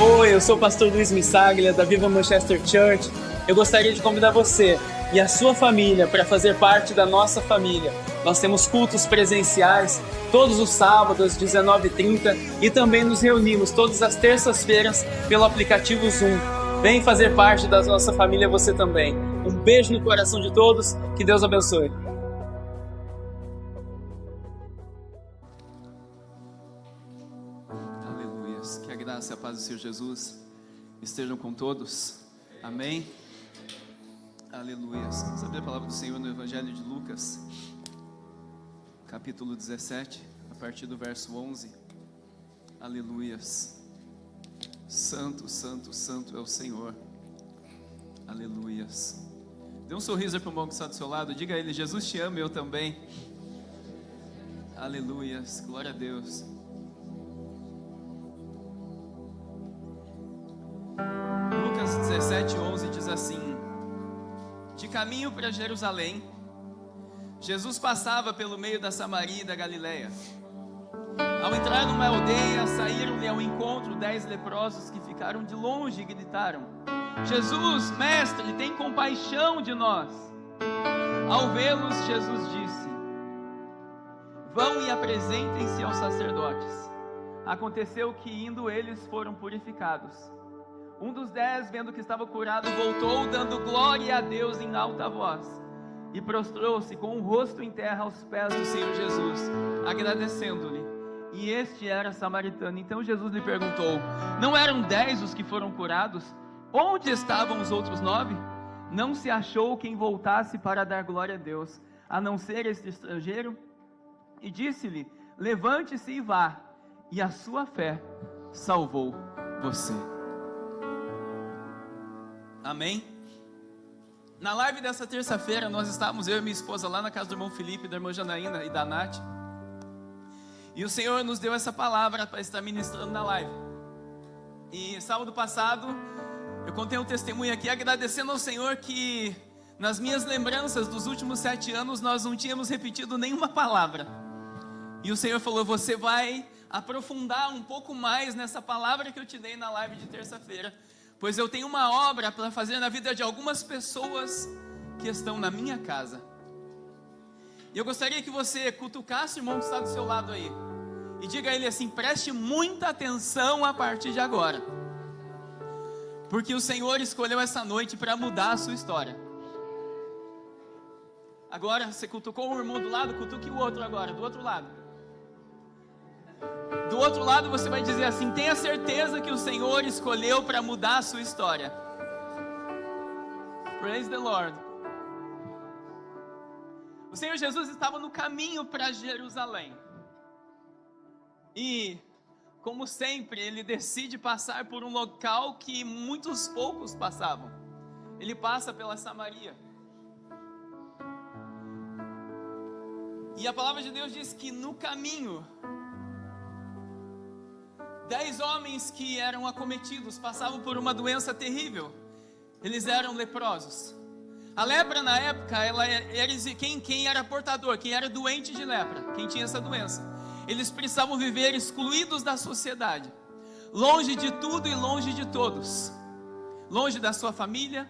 Oi, eu sou o pastor Luiz Missaglia, da Viva Manchester Church. Eu gostaria de convidar você e a sua família para fazer parte da nossa família. Nós temos cultos presenciais todos os sábados, 19h30, e também nos reunimos todas as terças-feiras pelo aplicativo Zoom. Vem fazer parte da nossa família você também. Um beijo no coração de todos, que Deus abençoe. Aleluias, que a graça e a paz do Senhor Jesus estejam com todos, amém? Aleluias. Vamos abrir a palavra do Senhor no Evangelho de Lucas, capítulo 17, a partir do verso 11. Aleluias. Santo, santo, santo é o Senhor. Aleluias. Dê um sorriso para o irmão que está do seu lado. Diga a ele: Jesus te ama, eu também. Aleluias, glória a Deus. Lucas 17:11 diz assim: de caminho para Jerusalém, Jesus passava pelo meio da Samaria e da Galileia. Ao entrar numa aldeia, saíram-lhe ao encontro 10 leprosos que ficaram de longe e gritaram: Jesus, mestre, tem compaixão de nós. Ao vê-los, Jesus disse: vão e apresentem-se aos sacerdotes. Aconteceu que, indo eles, foram purificados. Um dos 10, vendo que estava curado, voltou, dando glória a Deus em alta voz, e prostrou-se com o rosto em terra aos pés do Senhor Jesus, agradecendo-lhe. E este era samaritano. Então Jesus lhe perguntou: não eram 10 os que foram curados? Onde estavam os outros 9? Não se achou quem voltasse para dar glória a Deus, a não ser este estrangeiro? E disse-lhe: levante-se e vá, e a sua fé salvou você. Amém? Na live dessa terça-feira, nós estávamos, eu e minha esposa, lá na casa do irmão Felipe, da irmã Janaína e da Nath. E o Senhor nos deu essa palavra para estar ministrando na live. E sábado passado, eu contei um testemunho aqui, agradecendo ao Senhor que, nas minhas lembranças dos últimos 7 anos, nós não tínhamos repetido nenhuma palavra. E o Senhor falou: você vai aprofundar um pouco mais nessa palavra que eu te dei na live de terça-feira, pois eu tenho uma obra para fazer na vida de algumas pessoas que estão na minha casa. E eu gostaria que você cutucasse o irmão que está do seu lado aí e diga a ele assim: preste muita atenção a partir de agora, porque o Senhor escolheu essa noite para mudar a sua história. Agora, você cutucou um irmão do lado, cutuque o outro agora, do outro lado. Do outro lado você vai dizer assim: tenha certeza que o Senhor escolheu para mudar a sua história. Praise the Lord. O Senhor Jesus estava no caminho para Jerusalém. E, como sempre, Ele decide passar por um local que muitos poucos passavam. Ele passa pela Samaria. E a palavra de Deus diz que no caminho, 10 homens que eram acometidos passavam por uma doença terrível. Eles eram leprosos. A lepra na época, quem era portador, quem era doente de lepra, quem tinha essa doença, eles precisavam viver excluídos da sociedade, longe de tudo e longe de todos, longe da sua família,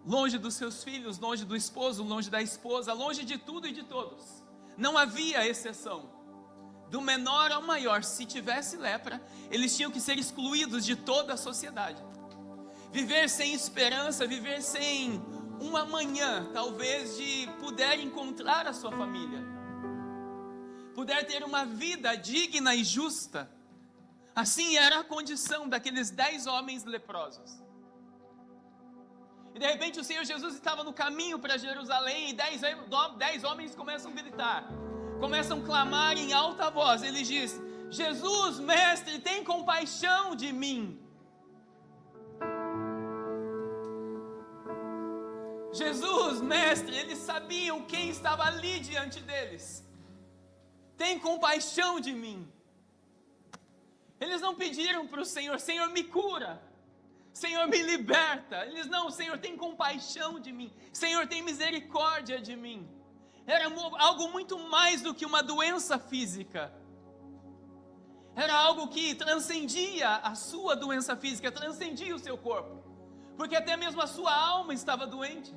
longe dos seus filhos, longe do esposo, longe da esposa, longe de tudo e de todos. Não havia exceção, do menor ao maior. Se tivesse lepra, eles tinham que ser excluídos de toda a sociedade. Viver sem esperança, viver sem um amanhã, talvez, de poder encontrar a sua família, poder ter uma vida digna e justa. Assim era a condição daqueles 10 homens leprosos. E de repente o Senhor Jesus estava no caminho para Jerusalém, e 10 homens começam a gritar, começam a clamar em alta voz. Ele diz: Jesus, mestre, tem compaixão de mim. Jesus, mestre, eles sabiam quem estava ali diante deles. Tem compaixão de mim. Eles não pediram para o Senhor: Senhor, me cura, Senhor, me liberta. Eles não: Senhor, tem compaixão de mim, Senhor, tem misericórdia de mim. Era algo muito mais do que uma doença física. Era algo que transcendia a sua doença física, transcendia o seu corpo. Porque até mesmo a sua alma estava doente.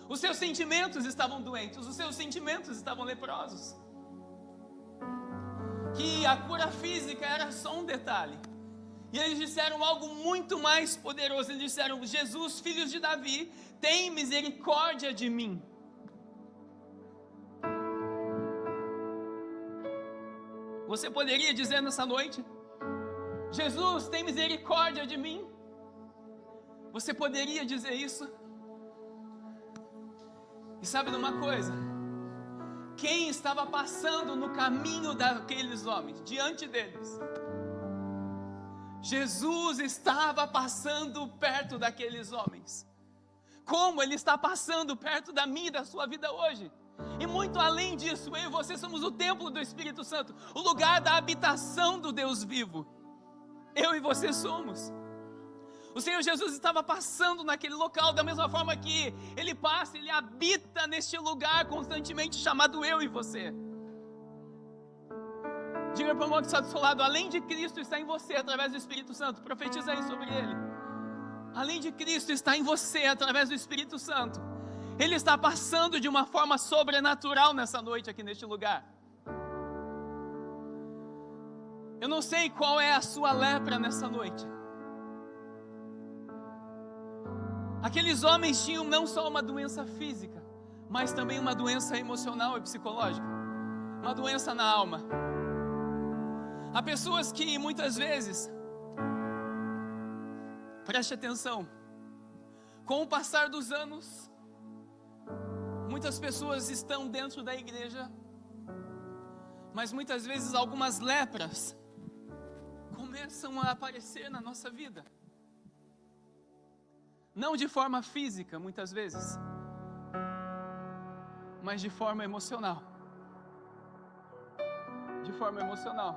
Os seus sentimentos estavam doentes, os seus sentimentos estavam leprosos. Que a cura física era só um detalhe. E eles disseram algo muito mais poderoso. Eles disseram: Jesus, filho de Davi, tem misericórdia de mim. Você poderia dizer nessa noite: Jesus, tem misericórdia de mim? Você poderia dizer isso? E sabe de uma coisa? Quem estava passando no caminho daqueles homens, diante deles? Jesus estava passando perto daqueles homens. Como Ele está passando perto da minha e da sua vida hoje. E muito além disso, eu e você somos o templo do Espírito Santo, o lugar da habitação do Deus vivo. Eu e você somos. O Senhor Jesus estava passando naquele local da mesma forma que Ele passa, Ele habita neste lugar constantemente chamado eu e você. Diga para o irmão que está do seu lado: além de Cristo está em você através do Espírito Santo. Profetiza aí sobre ele. Além de Cristo está em você através do Espírito Santo. Ele está passando de uma forma sobrenatural nessa noite aqui neste lugar. Eu não sei qual é a sua lepra nessa noite. Aqueles homens tinham não só uma doença física, mas também uma doença emocional e psicológica. Uma doença na alma. Há pessoas que muitas vezes, preste atenção, com o passar dos anos, muitas pessoas estão dentro da igreja, mas muitas vezes algumas lepras começam a aparecer na nossa vida. Não de forma física, muitas vezes, mas de forma emocional. De forma emocional.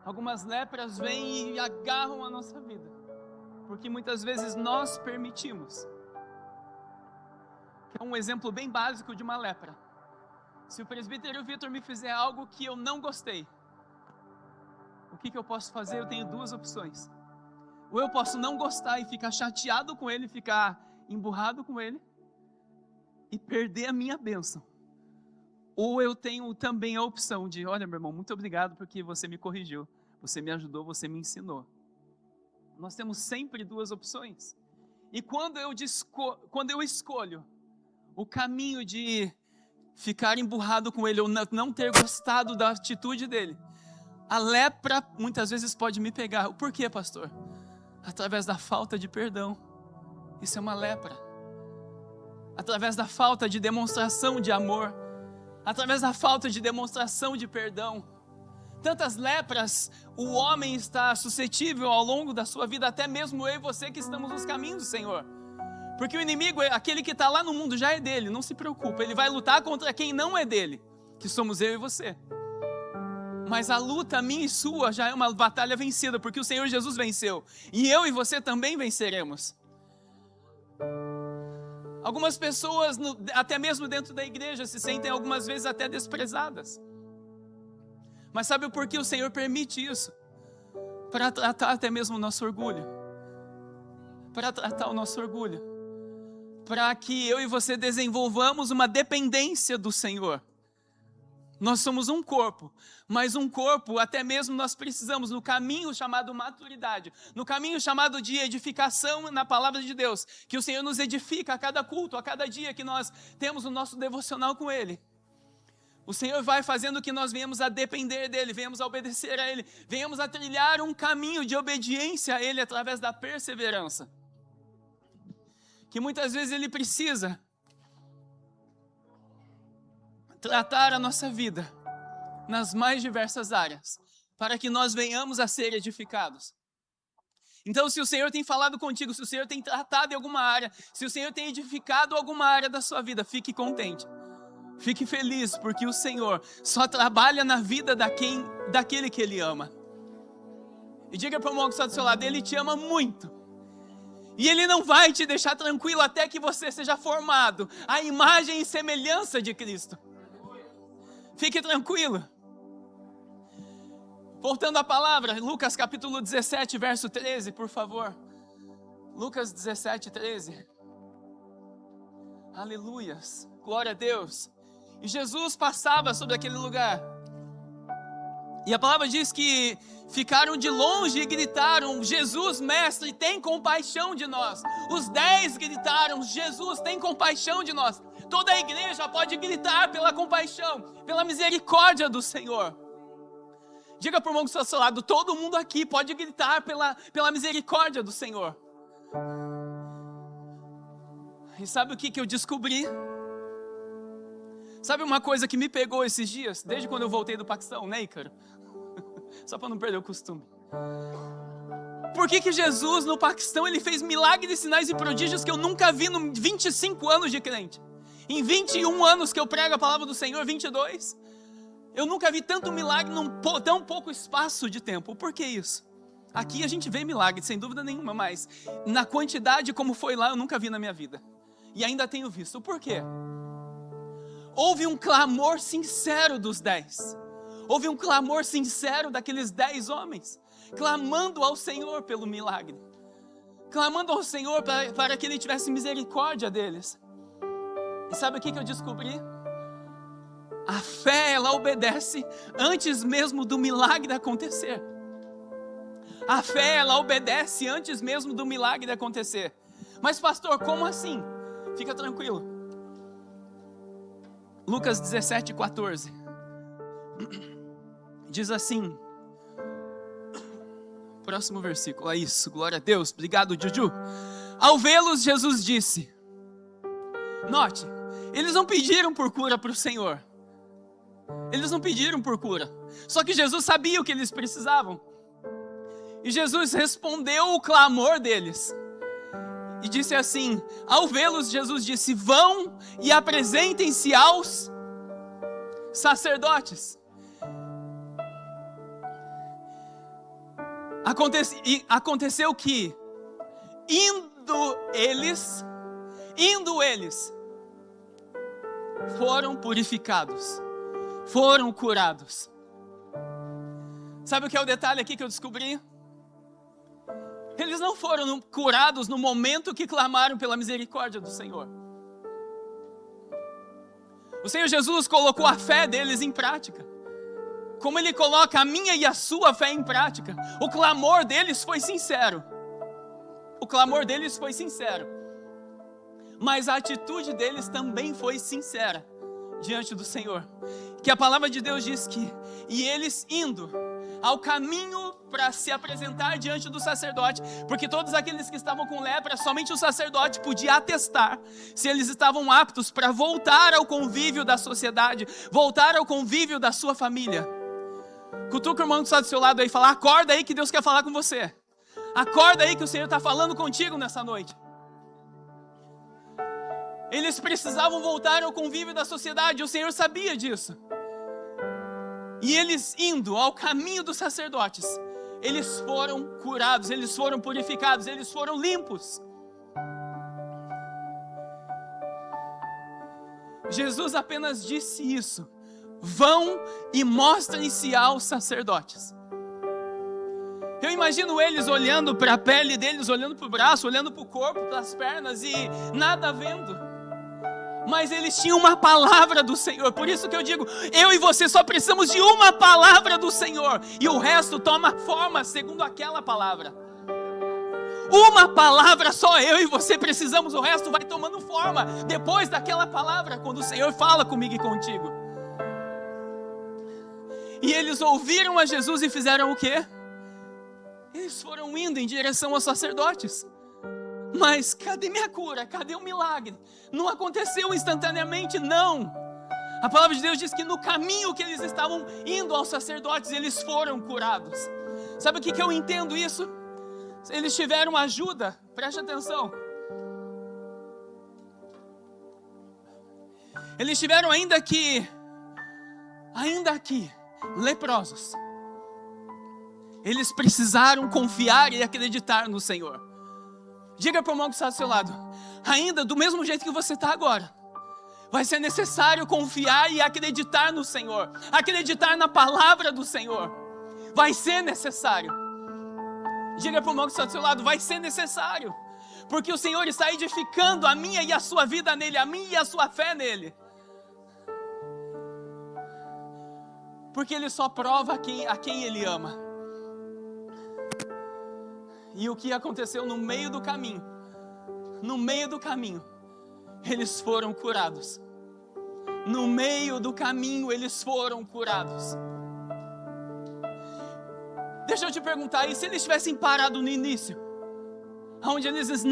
Algumas lepras vêm e agarram a nossa vida, porque muitas vezes nós permitimos. É um exemplo bem básico de uma lepra. Se o presbítero Vitor me fizer algo que eu não gostei, o que eu posso fazer? Eu tenho duas opções. Ou eu posso não gostar e ficar chateado com ele, ficar emburrado com ele e perder a minha bênção. Ou eu tenho também a opção de: olha, meu irmão, muito obrigado porque você me corrigiu, você me ajudou, você me ensinou. Nós temos sempre duas opções. E quando eu escolho o caminho de ficar emburrado com ele, ou não ter gostado da atitude dele, a lepra muitas vezes pode me pegar. Por quê, pastor? Através da falta de perdão. Isso é uma lepra. Através da falta de demonstração de amor. Através da falta de demonstração de perdão. Tantas lepras o homem está suscetível ao longo da sua vida, até mesmo eu e você que estamos nos caminhos do Senhor. Porque o inimigo, aquele que está lá no mundo, já é dele, não se preocupa. Ele vai lutar contra quem não é dele, que somos eu e você. Mas a luta minha e sua já é uma batalha vencida, porque o Senhor Jesus venceu. E eu e você também venceremos. Algumas pessoas, até mesmo dentro da igreja, se sentem algumas vezes até desprezadas. Mas sabe o porquê o Senhor permite isso? Para tratar até mesmo o nosso orgulho. Para tratar o nosso orgulho. Para que eu e você desenvolvamos uma dependência do Senhor. Nós somos um corpo, mas um corpo até mesmo nós precisamos, no caminho chamado maturidade, no caminho chamado de edificação na palavra de Deus, que o Senhor nos edifica a cada culto, a cada dia que nós temos o nosso devocional com Ele. O Senhor vai fazendo que nós venhamos a depender dEle, venhamos a obedecer a Ele, venhamos a trilhar um caminho de obediência a Ele através da perseverança. Que muitas vezes Ele precisa tratar a nossa vida nas mais diversas áreas, para que nós venhamos a ser edificados. Então, se o Senhor tem falado contigo, se o Senhor tem tratado em alguma área, se o Senhor tem edificado alguma área da sua vida, fique contente, fique feliz, porque o Senhor só trabalha na vida daquele que Ele ama. E diga para o irmão que está do seu lado: Ele te ama muito. E Ele não vai te deixar tranquilo até que você seja formado à imagem e semelhança de Cristo. Fique tranquilo. Voltando à palavra, Lucas capítulo 17, verso 13, por favor. Lucas 17, 13. Aleluias, glória a Deus. E Jesus passava sobre aquele lugar. E a palavra diz que ficaram de longe e gritaram: Jesus, mestre, tem compaixão de nós. Os 10 gritaram: Jesus, tem compaixão de nós. Toda a igreja pode gritar pela compaixão, pela misericórdia do Senhor. Diga para o irmão que está ao seu lado: todo mundo aqui pode gritar pela misericórdia do Senhor. E sabe o que eu descobri? Sabe uma coisa que me pegou esses dias, desde quando eu voltei do Paquistão, né, Ícaro? Só para não perder o costume. Por que Jesus no Paquistão ele fez milagres, sinais e prodígios que eu nunca vi em 25 anos de crente? Em 21 anos que eu prego a palavra do Senhor, 22, eu nunca vi tanto milagre num tão pouco espaço de tempo. Por que isso? Aqui a gente vê milagre, sem dúvida nenhuma, mas na quantidade como foi lá eu nunca vi na minha vida. E ainda tenho visto. Por quê? Houve um clamor sincero dos 10. Houve um clamor sincero daqueles 10 homens, clamando ao Senhor pelo milagre, clamando ao Senhor para que Ele tivesse misericórdia deles. E sabe o que eu descobri? A fé, ela obedece antes mesmo do milagre acontecer. A fé, ela obedece antes mesmo do milagre acontecer. Mas pastor, como assim? Fica tranquilo. Lucas 17, 14. Diz assim. Próximo versículo. É isso, glória a Deus. Obrigado, Juju. Ao vê-los, Jesus disse. Note, eles não pediram por cura para o Senhor. Eles não pediram por cura. Só que Jesus sabia o que eles precisavam. E Jesus respondeu o clamor deles. E disse assim, ao vê-los, Jesus disse, vão e apresentem-se aos sacerdotes. Aconteceu que, indo eles, foram purificados, foram curados. Sabe o que é o detalhe aqui que eu descobri? Eles não foram curados no momento que clamaram pela misericórdia do Senhor. O Senhor Jesus colocou a fé deles em prática. Como Ele coloca a minha e a sua fé em prática. O clamor deles foi sincero. O clamor deles foi sincero. Mas a atitude deles também foi sincera diante do Senhor. Que a palavra de Deus diz que, e eles indo ao caminho para se apresentar diante do sacerdote, porque todos aqueles que estavam com lepra, somente o sacerdote podia atestar se eles estavam aptos para voltar ao convívio da sociedade, voltar ao convívio da sua família. Cutuca o irmão que está do seu lado aí e fala, acorda aí que Deus quer falar com você. Acorda aí que o Senhor está falando contigo nessa noite. Eles precisavam voltar ao convívio da sociedade, o Senhor sabia disso. E eles indo ao caminho dos sacerdotes, eles foram curados, eles foram purificados, eles foram limpos. Jesus apenas disse isso. Vão e mostrem-se aos sacerdotes. Eu imagino eles olhando para a pele deles, olhando para o braço, olhando para o corpo, para as pernas e nada vendo. Mas eles tinham uma palavra do Senhor. Por isso que eu digo, eu e você só precisamos de uma palavra do Senhor. E o resto toma forma segundo aquela palavra. Uma palavra, só eu e você precisamos. O resto vai tomando forma depois daquela palavra, quando o Senhor fala comigo e contigo. E eles ouviram a Jesus e fizeram o quê? Eles foram indo em direção aos sacerdotes. Mas cadê minha cura? Cadê o milagre? Não aconteceu instantaneamente, não. A palavra de Deus diz que no caminho que eles estavam indo aos sacerdotes, eles foram curados. Sabe o que eu entendo isso? Eles tiveram ajuda, preste atenção. Eles tiveram ainda aqui, leprosos. Eles precisaram confiar e acreditar no Senhor. Diga para o irmão que está do seu lado, ainda do mesmo jeito que você está agora, vai ser necessário confiar e acreditar no Senhor, acreditar na palavra do Senhor. Vai ser necessário. Diga para o irmão que está do seu lado, vai ser necessário. Porque o Senhor está edificando a minha e a sua vida nele, a minha e a sua fé nele. Porque ele só prova a quem ele ama. E o que aconteceu no meio do caminho? No meio do caminho, eles foram curados. No meio do caminho, eles foram curados. Deixa eu te perguntar, e se eles tivessem parado no início? Onde eles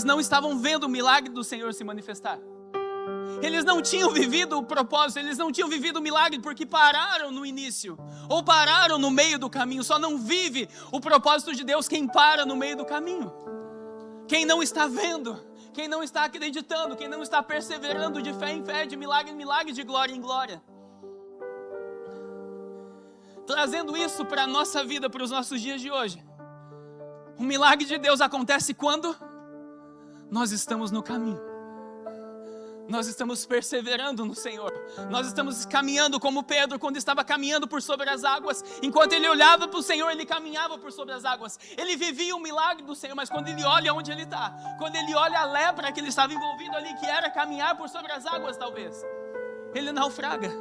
não estavam vendo o milagre do Senhor se manifestar. Eles não tinham vivido o propósito, eles não tinham vivido o milagre porque pararam no início, ou pararam no meio do caminho. Só não vive o propósito de Deus quem para no meio do caminho. Quem não está vendo, quem não está acreditando, quem não está perseverando de fé em fé, de milagre em milagre, de glória em glória. Trazendo isso para a nossa vida, para os nossos dias de hoje. O milagre de Deus acontece quando nós estamos no caminho. Nós estamos perseverando no Senhor. Nós estamos caminhando como Pedro, quando estava caminhando por sobre as águas. Enquanto ele olhava para o Senhor, ele caminhava por sobre as águas. Ele vivia o milagre do Senhor, mas quando ele olha onde ele está, quando ele olha a lepra que ele estava envolvido ali, que era caminhar por sobre as águas talvez, ele naufraga.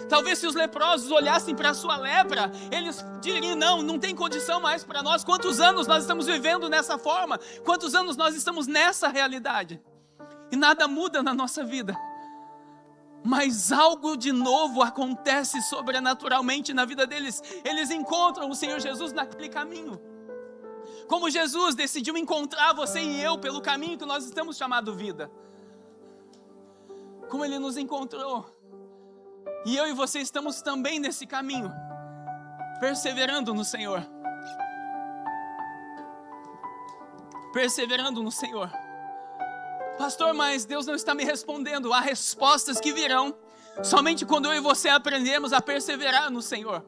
Talvez se os leprosos olhassem para a sua lepra, eles diriam, não tem condição mais para nós. Quantos anos nós estamos vivendo nessa forma? Quantos anos nós estamos nessa realidade? E nada muda na nossa vida. Mas algo de novo acontece sobrenaturalmente na vida deles. Eles encontram o Senhor Jesus naquele caminho. Como Jesus decidiu encontrar você e eu pelo caminho que nós estamos chamando vida. Como Ele nos encontrou. E eu e você estamos também nesse caminho, perseverando no Senhor. Perseverando no Senhor. Pastor, mas Deus não está me respondendo. Há respostas que virão somente quando eu e você aprendemos a perseverar no Senhor.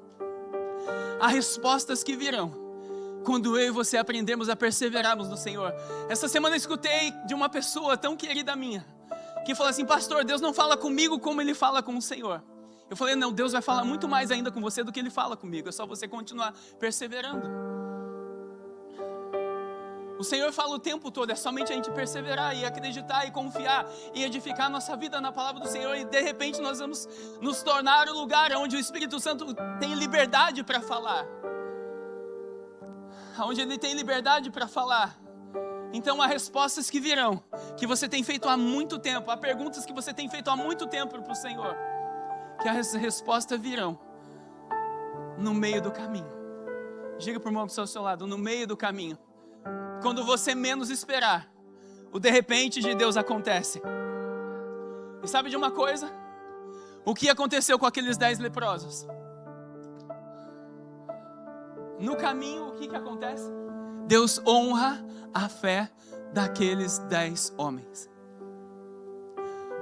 Há respostas que virão quando eu e você aprendemos a perseverarmos no Senhor. Essa semana eu escutei de uma pessoa tão querida minha, que falou assim, pastor, Deus não fala comigo como Ele fala com o Senhor. Eu falei, não, Deus vai falar muito mais ainda com você do que Ele fala comigo. É só você continuar perseverando. O Senhor fala o tempo todo, é somente a gente perseverar e acreditar e confiar e edificar a nossa vida na palavra do Senhor. E de repente nós vamos nos tornar o lugar onde o Espírito Santo tem liberdade para falar. Onde Ele tem liberdade para falar. Então há respostas que virão, que você tem feito há muito tempo. Há perguntas que você tem feito há muito tempo para o Senhor. Que as respostas virão no meio do caminho. Diga para o irmão que está ao seu lado, no meio do caminho. Quando você menos esperar, o de repente de Deus acontece. E sabe de uma coisa? O que aconteceu com aqueles 10 leprosos? No caminho, o que acontece? Deus honra a fé daqueles 10 homens.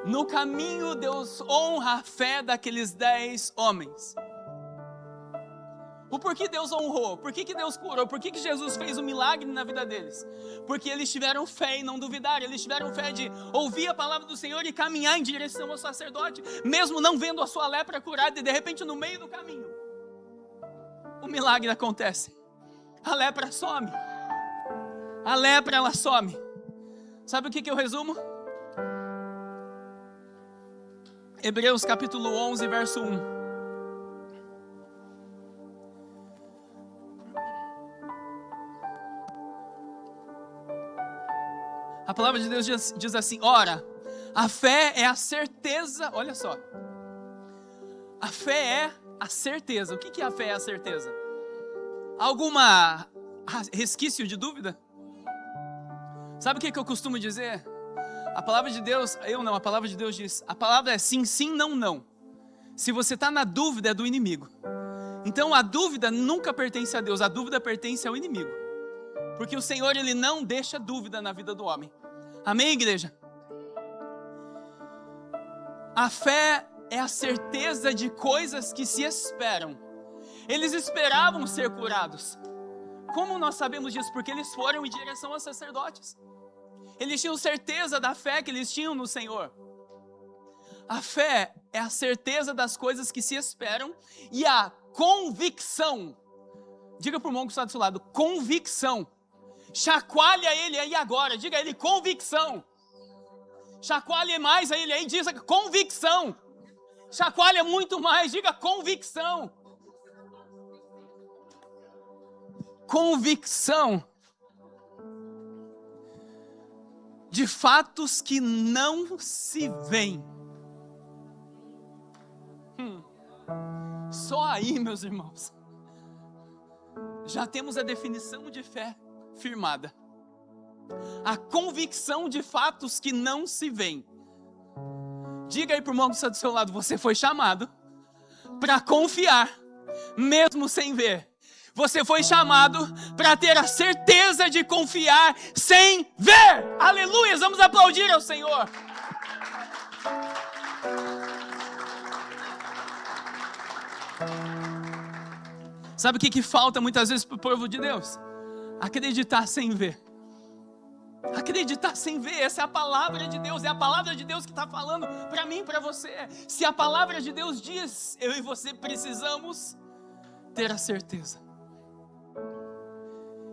No caminho, Deus honra a fé daqueles 10 homens. O porquê Deus honrou? Por que Deus curou? Por que Jesus fez um milagre na vida deles? Porque eles tiveram fé e não duvidaram. Eles tiveram fé de ouvir a palavra do Senhor e caminhar em direção ao sacerdote, mesmo não vendo a sua lepra curada. E de repente, no meio do caminho, o milagre acontece. A lepra some. A lepra, ela some. Sabe o que eu resumo? Hebreus capítulo 11, verso 1. A palavra de Deus diz assim, ora, a fé é a certeza, olha só. A fé é a certeza. O que é a fé é a certeza? Alguma resquício de dúvida? Sabe o que eu costumo dizer? A palavra de Deus, a palavra de Deus diz, a palavra é sim, sim, não, não. Se você está na dúvida, é do inimigo. Então a dúvida nunca pertence a Deus, a dúvida pertence ao inimigo. Porque o Senhor, Ele não deixa dúvida na vida do homem. Amém, igreja? A fé é a certeza de coisas que se esperam. Eles esperavam ser curados. Como nós sabemos disso? Porque eles foram em direção aos sacerdotes. Eles tinham certeza da fé que eles tinham no Senhor. A fé é a certeza das coisas que se esperam e a convicção Diga para o irmão que está do seu lado, convicção. Chacoalha ele aí agora, diga a ele convicção. Chacoalhe mais a ele aí, diz convicção. Chacoalha muito mais, diga convicção. Convicção de fatos que não se veem. Só aí, meus irmãos, já temos a definição de fé firmada. A convicção de fatos que não se veem. Diga aí para o irmão que está do seu lado, você foi chamado para confiar, mesmo sem ver. Você foi chamado para ter a certeza de confiar sem ver. Aleluia! Vamos aplaudir ao Senhor. Sabe o que falta muitas vezes para o povo de Deus? Acreditar sem ver. Acreditar sem ver, essa é a palavra de Deus, é a palavra de Deus que está falando para mim e para você. Se a palavra de Deus diz, eu e você precisamos ter a certeza.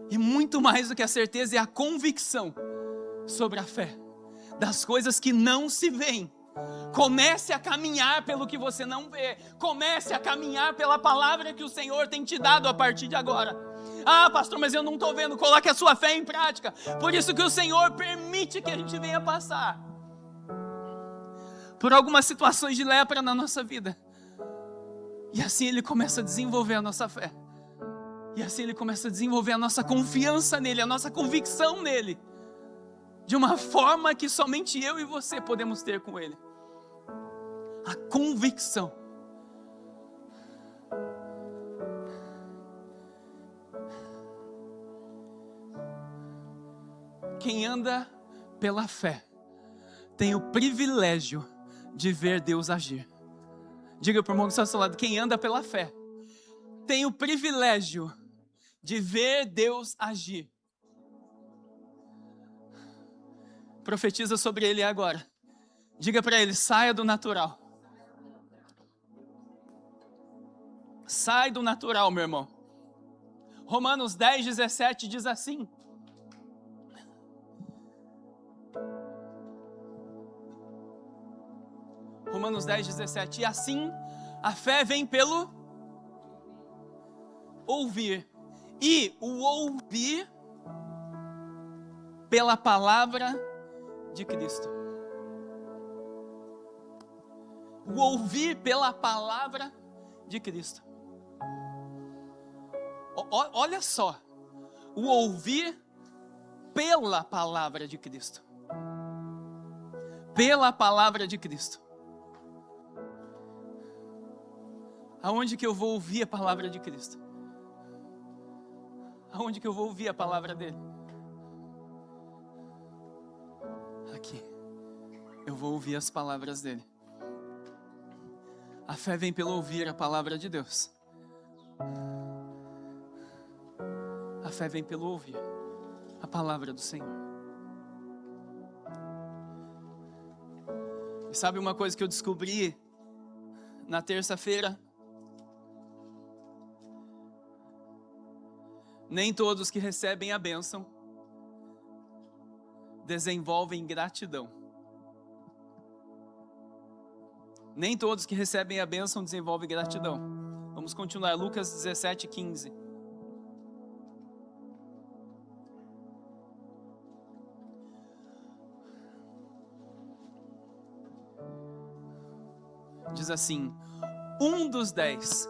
E muito mais do que a certeza é a convicção sobre a fé, das coisas que não se veem. Comece a caminhar pelo que você não vê. Comece a caminhar pela palavra que o Senhor tem te dado a partir de agora. Ah, pastor, mas eu não estou vendo. Coloque a sua fé em prática. Por isso que o Senhor permite que a gente venha passar por algumas situações de lepra na nossa vida. E assim Ele começa a desenvolver a nossa fé. E assim Ele começa a desenvolver a nossa confiança nele, a nossa convicção nele. De uma forma que somente eu e você podemos ter com Ele. A convicção. Quem anda pela fé tem o privilégio de ver Deus agir. Diga para o irmão que está ao seu lado, quem anda pela fé tem o privilégio de ver Deus agir. Profetiza sobre ele agora. Diga para ele, saia do natural. Sai do natural, meu irmão. Romanos 10, 17 diz assim. Romanos 10, 17. E assim, a fé vem pelo ouvir. E o ouvir pela palavra de Cristo. O ouvir pela palavra de Cristo. Olha só. O ouvir pela palavra de Cristo. Pela palavra de Cristo. Aonde que eu vou ouvir a palavra de Cristo? Aonde que eu vou ouvir a palavra dele? Aqui. Eu vou ouvir as palavras dele. A fé vem pelo ouvir a palavra de Deus. A fé vem pelo ouvir a palavra do Senhor. E sabe uma coisa que eu descobri na terça-feira? Nem todos que recebem a bênção desenvolvem gratidão. Nem todos que recebem a bênção desenvolvem gratidão. Vamos continuar, Lucas 17, 15. Diz assim, um dos 10.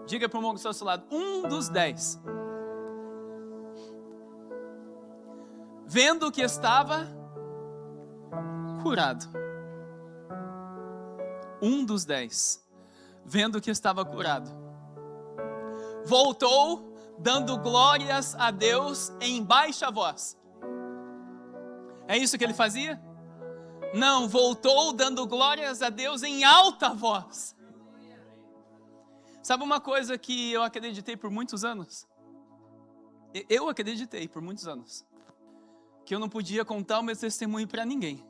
Diga para o irmão que está ao seu lado, um dos 10. Vendo que estava curado. Um dos 10. Vendo que estava curado. Voltou dando glórias a Deus em baixa voz. É isso que ele fazia? Não, voltou dando glórias a Deus em alta voz. Sabe uma coisa que eu acreditei por muitos anos? Eu acreditei por muitos anos. Que eu não podia contar o meu testemunho para ninguém.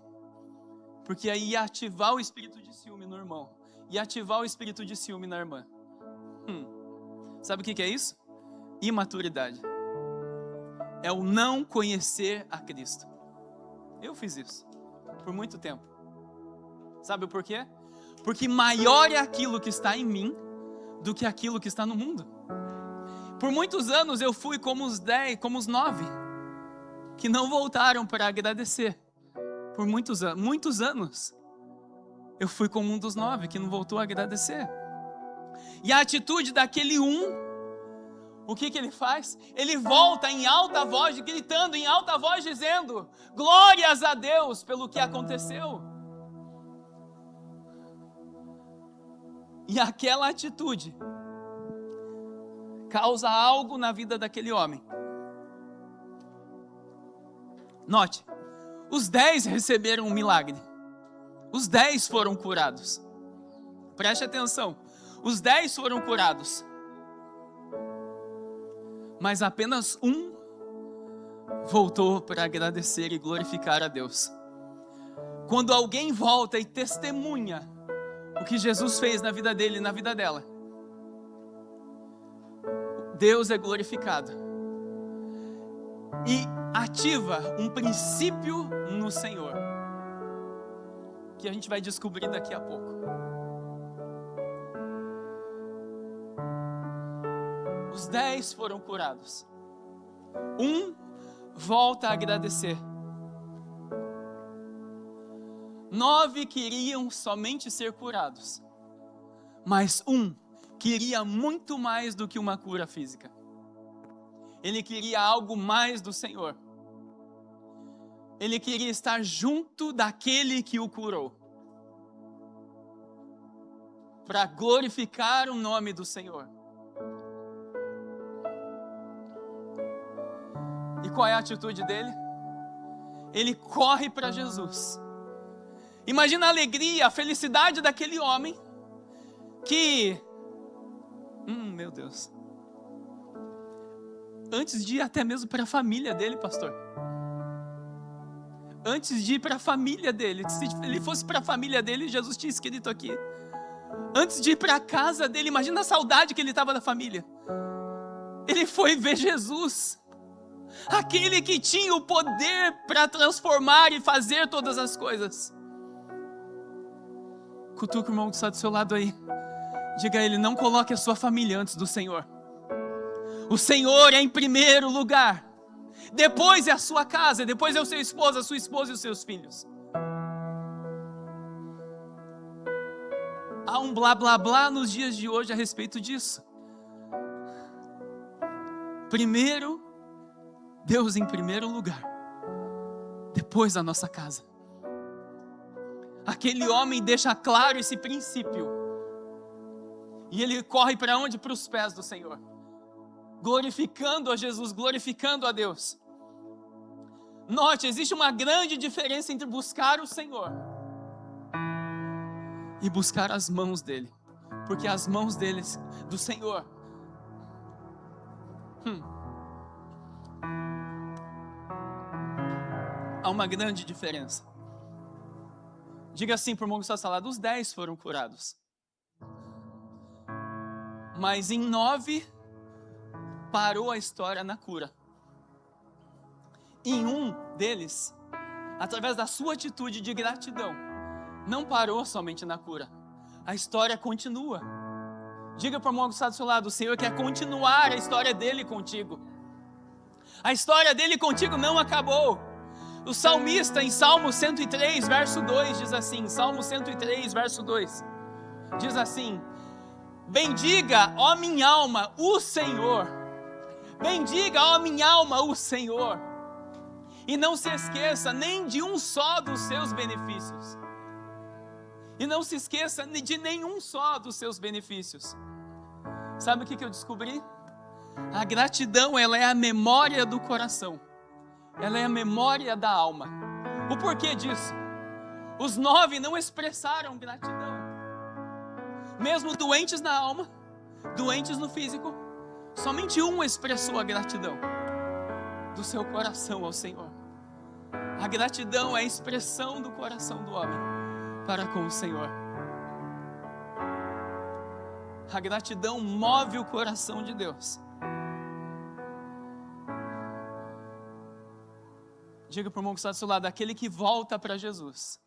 Porque aí ia ativar o espírito de ciúme no irmão. Ia ativar o espírito de ciúme na irmã. Sabe o que é isso? imaturidade. É o não conhecer a Cristo. Eu fiz isso por muito tempo. Sabe por quê? Porque maior é aquilo que está em mim do que aquilo que está no mundo. Por muitos anos eu fui como os 9 que não voltaram para agradecer. Por muitos anos eu fui como um dos 9 que não voltou a agradecer. E a atitude daquele o que ele faz? Ele volta em alta voz, gritando em alta voz, dizendo: glórias a Deus pelo que aconteceu. E aquela atitude causa algo na vida daquele homem. Note, os 10 receberam um milagre. Os 10 foram curados. Preste atenção, os 10 foram curados. Mas apenas um voltou para agradecer e glorificar a Deus. Quando alguém volta e testemunha o que Jesus fez na vida dele e na vida dela, Deus é glorificado e ativa um princípio no Senhor, que a gente vai descobrir daqui a pouco. Os 10 foram curados. Um volta a agradecer. 9 queriam somente ser curados, mas um queria muito mais do que uma cura física. Ele queria algo mais do Senhor. Ele queria estar junto daquele que o curou, para glorificar o nome do Senhor. E qual é a atitude dele? Ele corre para Jesus. Imagina a alegria, a felicidade daquele homem que, meu Deus, antes de ir até mesmo para a família dele, pastor, antes de ir para a família dele, se ele fosse para a família dele, Jesus tinha escrito aqui, antes de ir para a casa dele, imagina a saudade que ele estava da família, ele foi ver Jesus, aquele que tinha o poder para transformar e fazer todas as coisas. Cutuca o irmão que está do seu lado aí. Diga a ele: não coloque a sua família antes do Senhor. O Senhor é em primeiro lugar. Depois é a sua casa, depois é o seu esposo, a sua esposa e os seus filhos. Há um blá blá blá nos dias de hoje a respeito disso. Primeiro, Deus em primeiro lugar. Depois a nossa casa. Aquele homem deixa claro esse princípio. E ele corre para onde? Para os pés do Senhor. Glorificando a Jesus, glorificando a Deus. Note, existe uma grande diferença entre buscar o Senhor e buscar as mãos dele. Porque as mãos deles, do Senhor, há uma grande diferença. Diga assim para o irmão que está salado: os 10 foram curados. Mas em 9, parou a história na cura. Em um deles, através da sua atitude de gratidão, não parou somente na cura. A história continua. Diga para o irmão que está do seu lado: o Senhor quer continuar a história dele contigo. A história dele contigo não acabou. O salmista em Salmo 103, verso 2 diz assim, Salmo 103, verso 2, diz assim: bendiga, ó minha alma, o Senhor. Bendiga, ó minha alma, o Senhor. E não se esqueça nem de um só dos seus benefícios. E não se esqueça de nenhum só dos seus benefícios. Sabe o que eu descobri? A gratidão, ela é a memória do coração. Ela é a memória da alma. O porquê disso? Os 9 não expressaram gratidão. Mesmo doentes na alma, doentes no físico, somente um expressou a gratidão do seu coração ao Senhor. A gratidão é a expressão do coração do homem para com o Senhor. A gratidão move o coração de Deus. Diga para o irmão que está do seu lado: aquele que volta para Jesus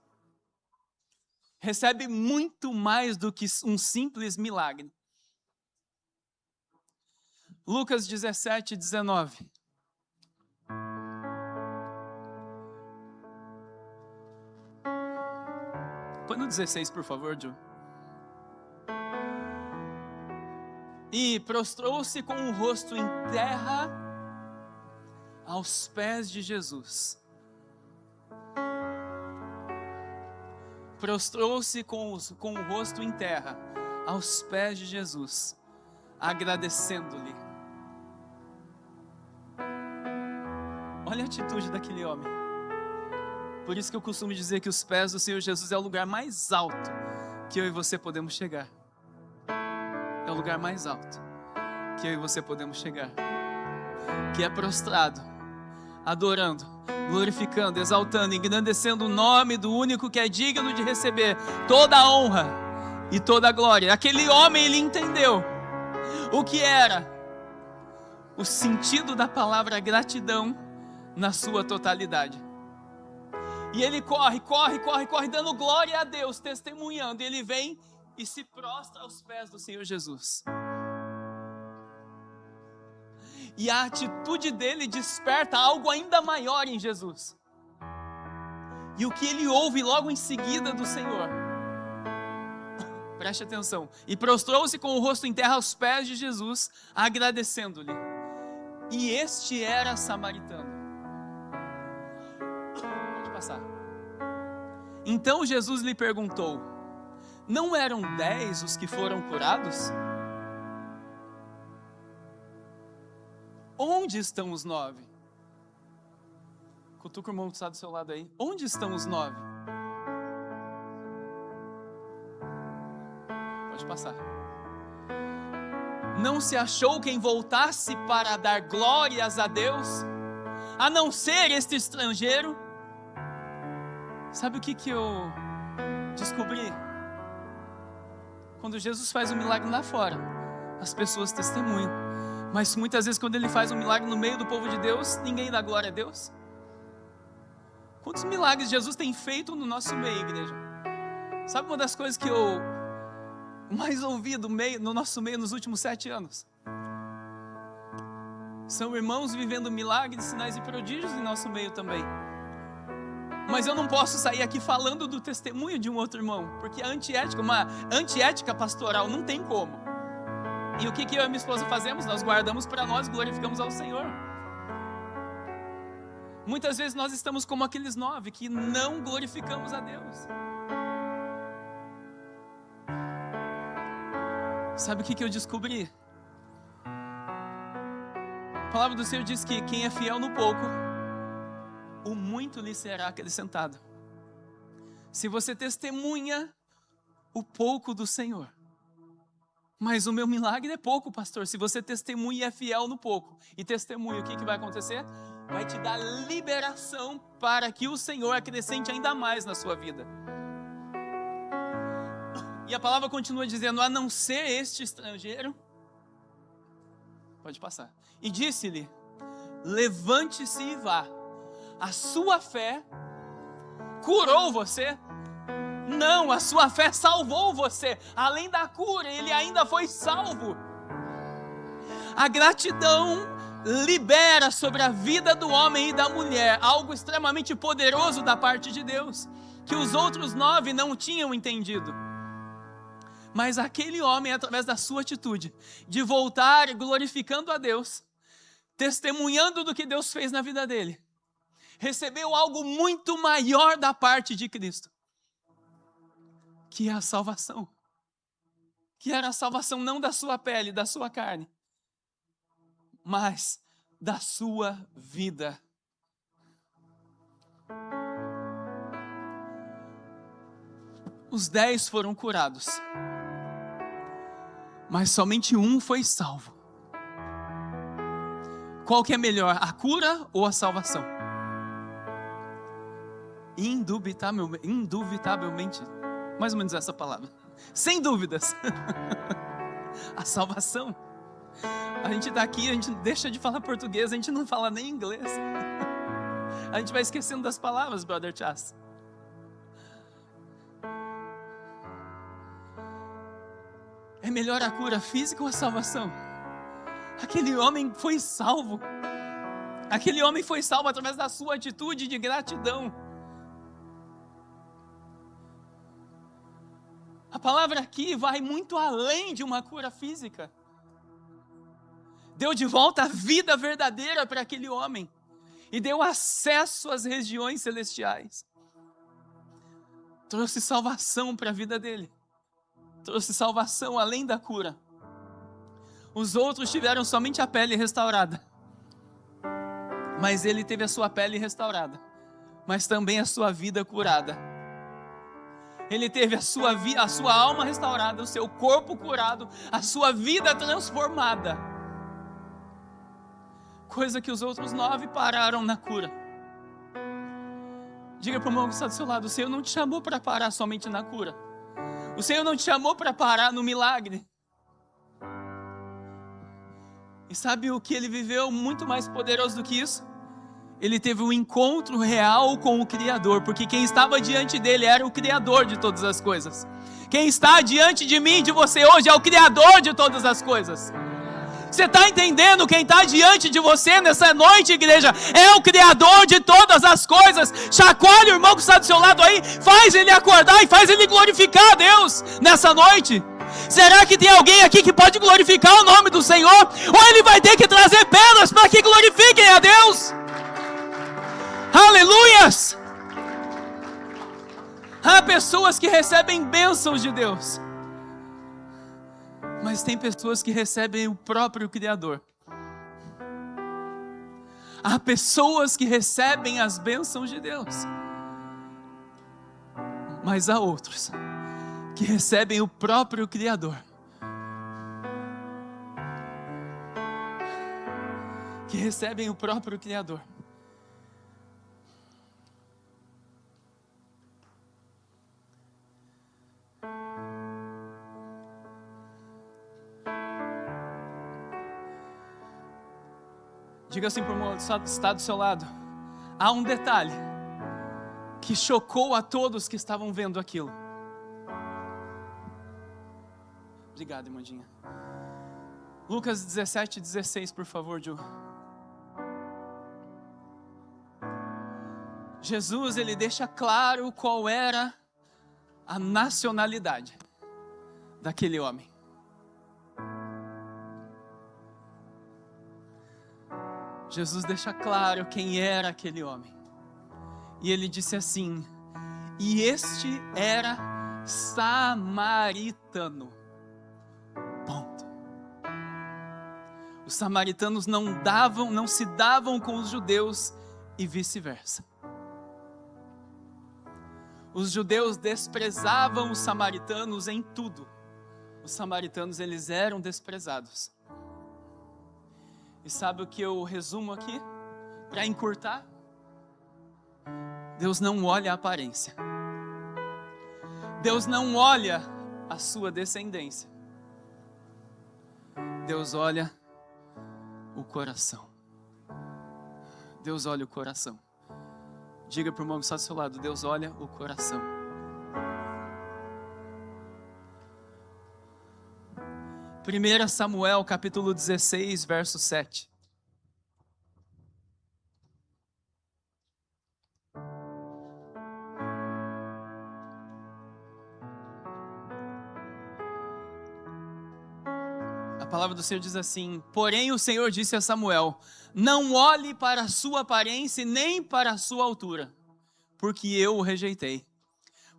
recebe muito mais do que um simples milagre. Lucas 17, 19. Põe no 16, por favor, Ju. E prostrou-se com o rosto em terra aos pés de Jesus. Prostrou-se com o rosto em terra aos pés de Jesus, agradecendo-lhe. Olha a atitude daquele homem. Por isso que eu costumo dizer que os pés do Senhor Jesus é o lugar mais alto que eu e você podemos chegar. É o lugar mais alto que eu e você podemos chegar. Que é prostrado, adorando, glorificando, exaltando, engrandecendo o nome do único que é digno de receber toda a honra e toda a glória. Aquele homem, ele entendeu o que era o sentido da palavra gratidão na sua totalidade. E ele corre, dando glória a Deus, testemunhando. E ele vem e se prostra aos pés do Senhor Jesus. E a atitude dele desperta algo ainda maior em Jesus. E o que ele ouve logo em seguida do Senhor. Preste atenção. E prostrou-se com o rosto em terra aos pés de Jesus, agradecendo-lhe. E este era samaritano. Pode passar. Então Jesus lhe perguntou: não eram 10 os que foram curados? Onde estão os 9? Cutuca o irmão que está do seu lado aí. Onde estão os 9? Pode passar. Não se achou quem voltasse para dar glórias a Deus, a não ser este estrangeiro? Sabe o que eu descobri? Quando Jesus faz um milagre lá fora, as pessoas testemunham. Mas muitas vezes quando ele faz um milagre no meio do povo de Deus, ninguém dá glória a Deus. Quantos milagres Jesus tem feito no nosso meio, igreja? Sabe uma das coisas que eu mais ouvi no nosso meio nos últimos 7 anos? São irmãos vivendo milagres, sinais e prodígios em nosso meio também. Mas eu não posso sair aqui falando do testemunho de um outro irmão, porque uma antiética pastoral não tem como. E o que eu e minha esposa fazemos? Nós guardamos para nós, glorificamos ao Senhor. Muitas vezes nós estamos como aqueles 9 que não glorificamos a Deus. Sabe o que eu descobri? A palavra do Senhor diz que quem é fiel no pouco, o muito lhe será acrescentado. Se você testemunha o pouco do Senhor, mas o meu milagre é pouco, pastor. Se você testemunha e é fiel no pouco e testemunha, o que vai acontecer? Vai te dar liberação para que o Senhor acrescente ainda mais na sua vida. E a palavra continua dizendo: a não ser este estrangeiro. Pode passar. E disse-lhe: levante-se e vá. A sua fé curou você. Não, a sua fé salvou você. Além da cura, ele ainda foi salvo. A gratidão libera sobre a vida do homem e da mulher algo extremamente poderoso da parte de Deus, que os outros 9 não tinham entendido. Mas aquele homem, através da sua atitude de voltar glorificando a Deus, testemunhando do que Deus fez na vida dele, recebeu algo muito maior da parte de Cristo, que é a salvação. Que era a salvação não da sua pele, da sua carne, mas da sua vida. Os 10 foram curados, mas somente um foi salvo. Qual que é melhor, a cura ou a salvação? Indubitavelmente, mais ou menos essa palavra, sem dúvidas, a salvação. A gente está aqui, a gente deixa de falar português, a gente não fala nem inglês. A gente vai esquecendo das palavras, brother Chas. É melhor a cura física ou a salvação? Aquele homem foi salvo. Aquele homem foi salvo através da sua atitude de gratidão. A palavra aqui vai muito além de uma cura física. Deu de volta a vida verdadeira para aquele homem. E deu acesso às regiões celestiais. Trouxe salvação para a vida dele. Trouxe salvação além da cura. Os outros tiveram somente a pele restaurada. Mas ele teve a sua pele restaurada. Mas também a sua vida curada. Ele teve a sua alma restaurada, o seu corpo curado, a sua vida transformada. Coisa que os outros 9 pararam na cura. Diga para o irmão que está do seu lado: o Senhor não te chamou para parar somente na cura. O Senhor não te chamou para parar no milagre. E sabe o que ele viveu muito mais poderoso do que isso? Ele teve um encontro real com o Criador, porque quem estava diante dele era o Criador de todas as coisas. Quem está diante de mim, de você hoje, é o Criador de todas as coisas. Você está entendendo? Quem está diante de você nessa noite, igreja, é o Criador de todas as coisas. Chacoalhe o irmão que está do seu lado aí, faz ele acordar e faz ele glorificar a Deus nessa noite. Será que tem alguém aqui que pode glorificar o nome do Senhor? Ou ele vai ter que trazer pedras para que glorifiquem a Deus? Aleluias! Há pessoas que recebem bênçãos de Deus, mas tem pessoas que recebem o próprio Criador. Há pessoas que recebem as bênçãos de Deus, mas há outros que recebem o próprio Criador. Que recebem o próprio Criador. Diga assim para o irmão que está do seu lado: há um detalhe que chocou a todos que estavam vendo aquilo. Obrigado, irmãzinha. Lucas 17:16, por favor, Ju. Jesus, ele deixa claro qual era a nacionalidade daquele homem. Jesus deixa claro quem era aquele homem. E ele disse assim: e este era samaritano. Ponto. Os samaritanos não se davam com os judeus e vice-versa. Os judeus desprezavam os samaritanos em tudo. Os samaritanos, eles eram desprezados. E sabe o que eu resumo aqui? Para encurtar? Deus não olha a aparência. Deus não olha a sua descendência. Deus olha o coração. Deus olha o coração. Diga para o irmão que está do seu lado: Deus olha o coração. Primeira Samuel, capítulo 16, verso 7. A palavra do Senhor diz assim: porém o Senhor disse a Samuel: não olhe para a sua aparência nem para a sua altura, porque eu o rejeitei.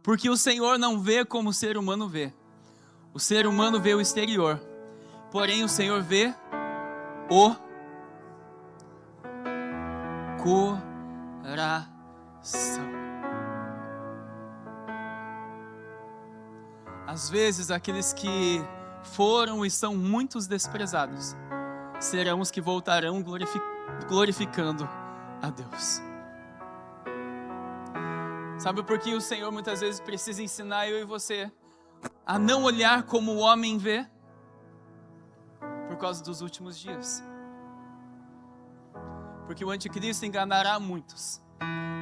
Porque o Senhor não vê como o ser humano vê. O ser humano vê o exterior, porém o Senhor vê o coração. Às vezes aqueles que foram e são muitos desprezados serão os que voltarão glorificando a Deus. Sabe por que o Senhor muitas vezes precisa ensinar eu e você a não olhar como o homem vê? Por causa dos últimos dias. Porque o anticristo enganará muitos.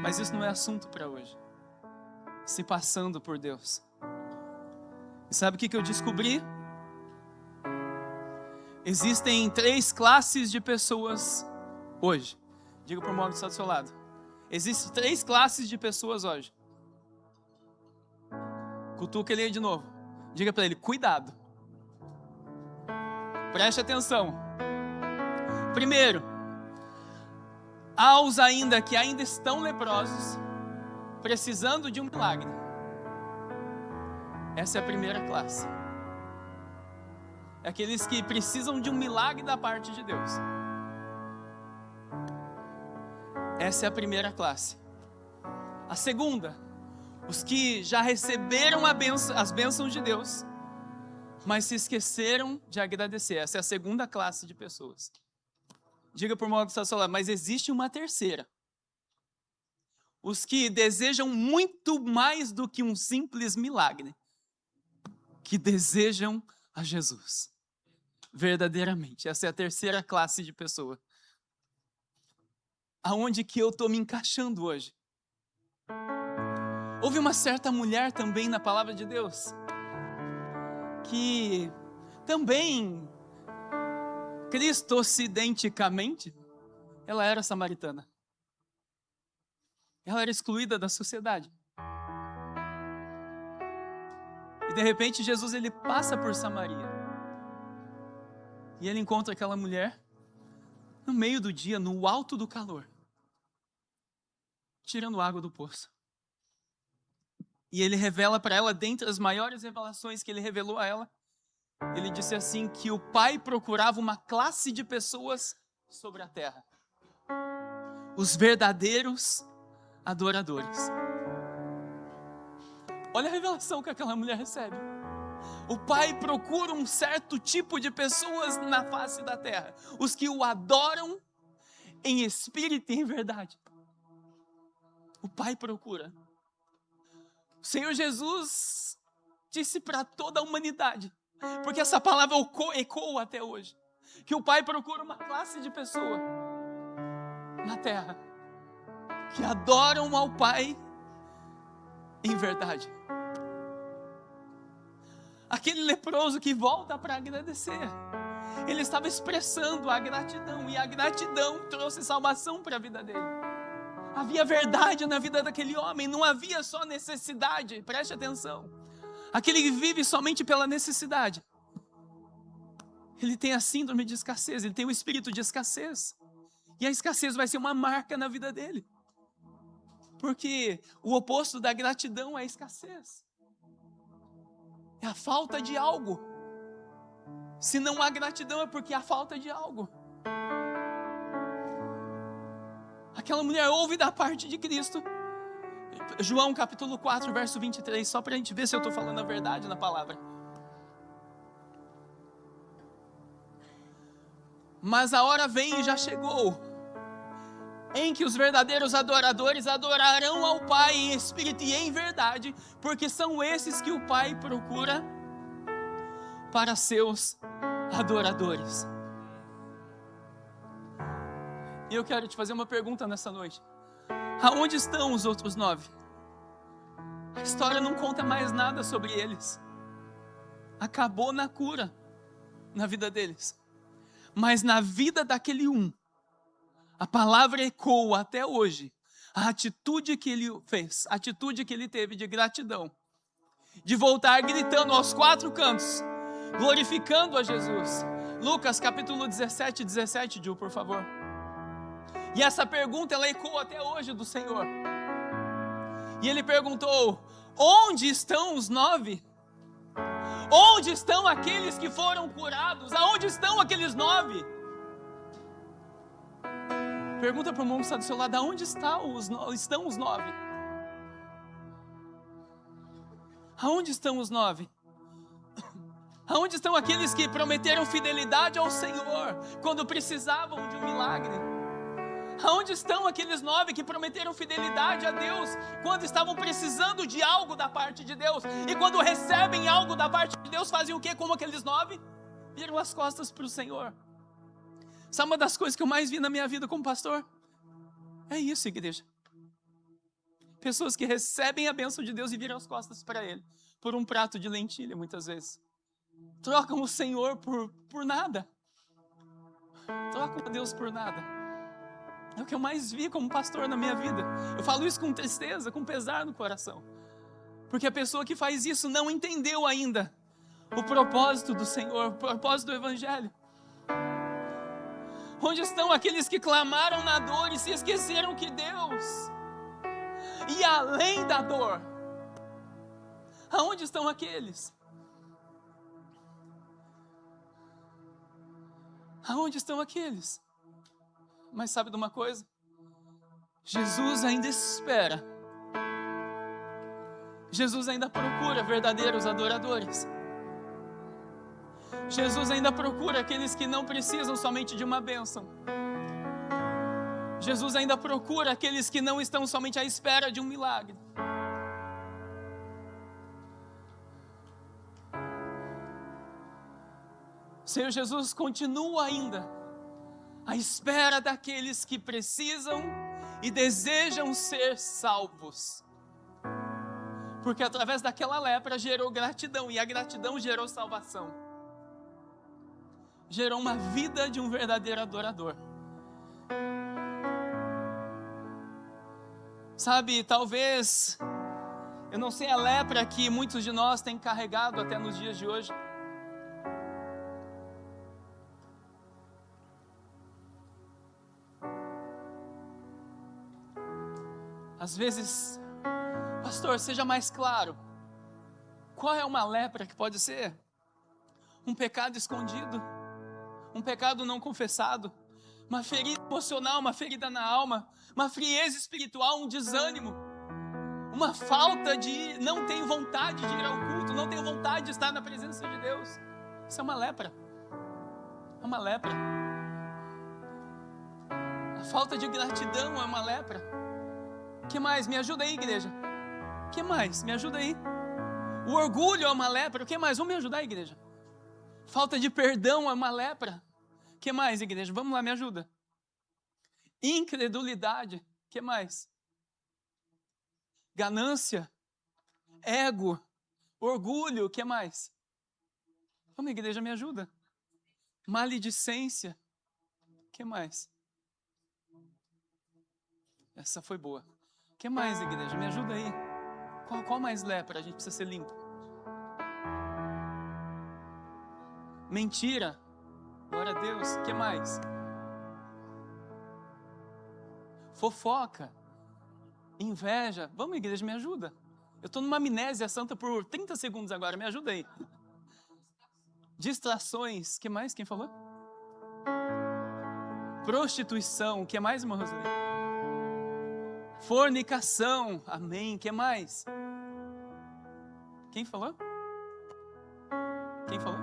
Mas isso não é assunto para hoje. Se passando por Deus. E sabe o que eu descobri? Existem 3 classes de pessoas hoje. Diga para o irmão que está do seu lado. Existem 3 classes de pessoas hoje. Cutuca ele aí de novo. Diga para ele, cuidado. Preste atenção. Primeiro, aos ainda que ainda estão leprosos, precisando de um milagre. Essa é a primeira classe. É aqueles que precisam de um milagre da parte de Deus. Essa é a primeira classe. A segunda, os que já receberam as bênçãos de Deus, mas se esqueceram de agradecer. Essa é a segunda classe de pessoas. Diga por modo que está falando, mas existe uma terceira. Os que desejam muito mais do que um simples milagre, que desejam a Jesus. Verdadeiramente, essa é a terceira classe de pessoa. Aonde que eu estou me encaixando hoje? Houve uma certa mulher também na palavra de Deus, que também, cristocidenticamente, ela era samaritana. Ela era excluída da sociedade. E de repente Jesus ele passa por Samaria. E ele encontra aquela mulher no meio do dia, no alto do calor, tirando água do poço. E ele revela para ela, dentre as maiores revelações que ele revelou a ela, ele disse assim que o Pai procurava uma classe de pessoas sobre a terra. Os verdadeiros adoradores. Olha a revelação que aquela mulher recebe. O Pai procura um certo tipo de pessoas na face da terra. Os que o adoram em espírito e em verdade. O Pai procura. O Senhor Jesus disse para toda a humanidade, porque essa palavra ecoa até hoje, que o Pai procura uma classe de pessoa na terra que adoram ao Pai em verdade. Aquele leproso que volta para agradecer, ele estava expressando a gratidão, e a gratidão trouxe salvação para a vida dele. Havia verdade na vida daquele homem, não havia só necessidade, preste atenção. Aquele que vive somente pela necessidade, ele tem a síndrome de escassez, ele tem o espírito de escassez. E a escassez vai ser uma marca na vida dele. Porque o oposto da gratidão é a escassez. É a falta de algo. Se não há gratidão é porque há falta de algo. Aquela mulher ouve da parte de Cristo. João capítulo 4, verso 23, só para a gente ver se eu estou falando a verdade na palavra. Mas a hora vem e já chegou, em que os verdadeiros adoradores adorarão ao Pai em espírito e em verdade, porque são esses que o Pai procura para seus adoradores. E eu quero te fazer uma pergunta nessa noite. Aonde estão os outros 9? A história não conta mais nada sobre eles. Acabou na cura, na vida deles. Mas na vida daquele um, a palavra ecoa até hoje. A atitude que ele fez, a atitude que ele teve de gratidão. De voltar gritando aos 4 cantos, glorificando a Jesus. Lucas capítulo 17, Ju, por favor. E essa pergunta, ela ecoa até hoje do Senhor. E ele perguntou, onde estão os 9? Onde estão aqueles que foram curados? Aonde estão aqueles 9? Pergunta para o irmão que está do seu lado, aonde estão os 9? Aonde estão os 9? Aonde estão aqueles que prometeram fidelidade ao Senhor quando precisavam de um milagre? Aonde estão aqueles 9 que prometeram fidelidade a Deus quando estavam precisando de algo da parte de Deus? E quando recebem algo da parte de Deus, fazem o quê como aqueles 9? Viram as costas para o Senhor. Sabe uma das coisas que eu mais vi na minha vida como pastor? É isso, igreja. Pessoas que recebem a bênção de Deus e viram as costas para Ele, por um prato de lentilha, muitas vezes. Trocam o Senhor por nada. Trocam a Deus por nada. É o que eu mais vi como pastor na minha vida. Eu falo isso com tristeza, com pesar no coração. Porque a pessoa que faz isso não entendeu ainda o propósito do Senhor, o propósito do Evangelho. Onde estão aqueles que clamaram na dor e se esqueceram que Deus ia além da dor? Aonde estão aqueles? Aonde estão aqueles? Mas sabe de uma coisa? Jesus ainda espera. Jesus ainda procura verdadeiros adoradores. Jesus ainda procura aqueles que não precisam somente de uma bênção. Jesus ainda procura aqueles que não estão somente à espera de um milagre. O Senhor Jesus continua ainda à espera daqueles que precisam e desejam ser salvos. Porque através daquela lepra gerou gratidão, e a gratidão gerou salvação. Gerou uma vida de um verdadeiro adorador. Sabe, talvez, eu não sei a lepra que muitos de nós têm carregado até nos dias de hoje. Às vezes, pastor, seja mais claro. Qual é uma lepra que pode ser? Um pecado escondido, um pecado não confessado, uma ferida emocional, uma ferida na alma, uma frieza espiritual, um desânimo, uma falta de não ter vontade de ir ao culto, não ter vontade de estar na presença de Deus. Isso é uma lepra. É uma lepra. A falta de gratidão é uma lepra. O que mais? Me ajuda aí, igreja. O que mais? Me ajuda aí. O orgulho é uma lepra. O que mais? Vamos me ajudar, igreja. Falta de perdão é uma lepra. O que mais, igreja? Vamos lá, me ajuda. Incredulidade. O que mais? Ganância. Ego. Orgulho. O que mais? Vamos, igreja, me ajuda. Maledicência. O que mais? Essa foi boa. O que mais, igreja? Me ajuda aí. Qual mais lepra? A gente precisa ser limpo. Mentira. Glória a Deus. O que mais? Fofoca. Inveja. Vamos, igreja, me ajuda. Eu estou numa amnésia santa por 30 segundos agora. Me ajuda aí. Distrações. O que mais? Quem falou? Prostituição. O que mais, irmã Roseli? Fornicação. Amém. O que mais? Quem falou? Quem falou?